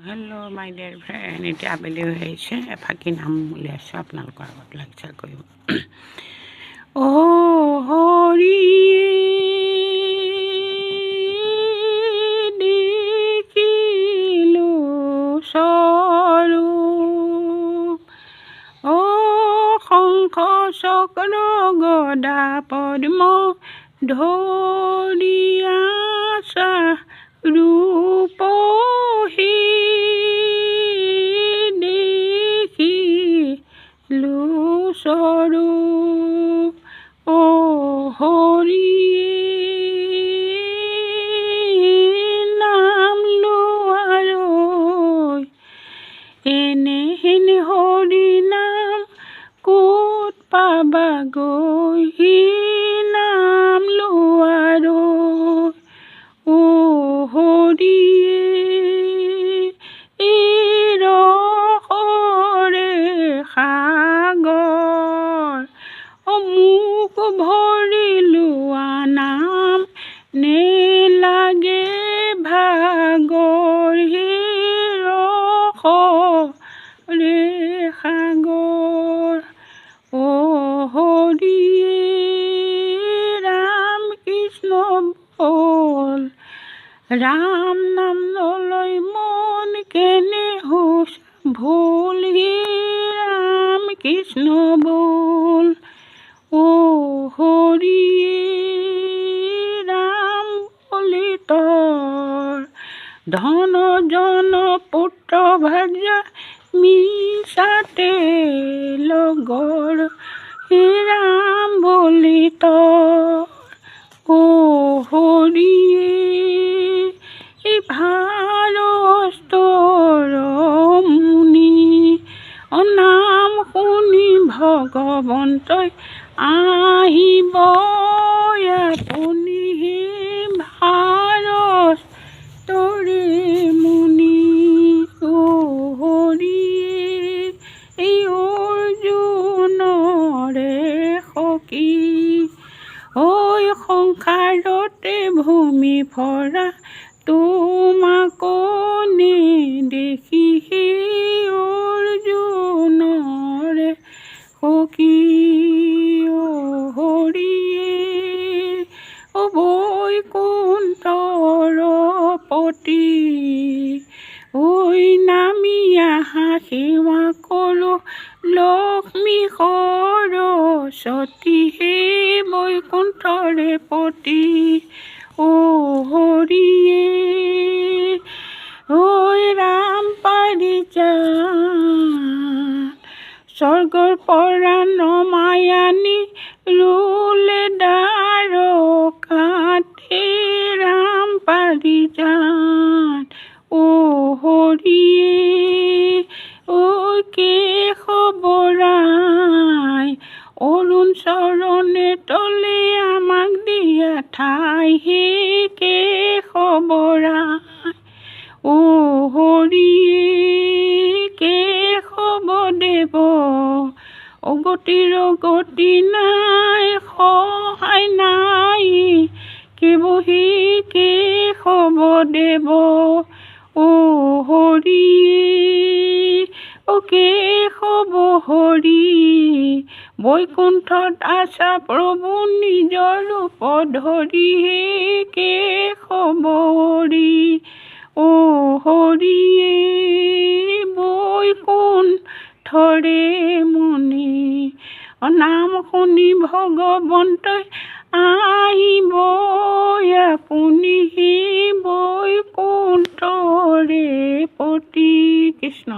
Hello' মাই dear friend, এতিয়া আবেলি হৈ আহিছে। এফাকি নাম উলিয়াইছোঁ আপোনালোকৰ আগত লেকচাৰ কৰিব। হৰি দেখিলো স্বৰূপ, শংখ চক্ৰ গদা পদ্ম ধৰি আছা ৰূপ স্বৰূপ। হৰি নাম লোৱাৰৈ এনেহেন হৰি নাম ক'ত পাবাগৈ, নাম লোৱাৰৈ হৰি মোক ভৰি লোৱা নাম নেলাগে ভাগৰ, ৰে সাগৰ। হৰি ৰাম কৃষ্ণ বল, ৰাম নাম নলৈ মন কেনে হোচ ভুল, ৰাম কৃষ্ণ বল। হৰি ৰাম বুলি তৰ ধন জন পুত্ৰ ভাৰ্যা মিছাতে লগৰ, ৰাম বুলি তৰ হৰি ভাৰস্তৰ মুনি, নাম শুনি ভগৱন্তই আহিব আপুনি, ভাৰস্তৰে মুনি। হৰি অৰ্জুনৰে সখী, সংসাৰতে ভূমি ভৰা তোমাক নেদেখি, অৰ্জুনৰে সখী। বৈকুণ্ঠৰ পতি নামি আহা সেৱা কৰোঁ লক্ষ্মী সৰস্বতী, বৈকুণ্ঠৰে পতি হৰিয়ে ৰাম পাৰিজাত, স্বৰ্গৰ পৰা নমাই আনি ৰুলে দ্বাৰকাত, ৰাম পাৰিজাত হৰিয়ে কেশৱৰাই অৰুণ চৰণে তলে আমাক দিয়া ঠাই, কেশৱৰাই হৰিয়ে কেশৱদেৱ অগতিৰ গতি নাই, সহায় নাই কেবহি কেশৱদেৱ হৰিয়ে কেশৱ হৰি বৈকুণ্ঠত আছা প্ৰভু নিজৰ ৰূপ ধৰি, কেশৱ হৰি হৰিয়ে বৈকুণ্ঠৰে মুনি, নাম শুনি ভগৱন্তই আহিব আপুনি,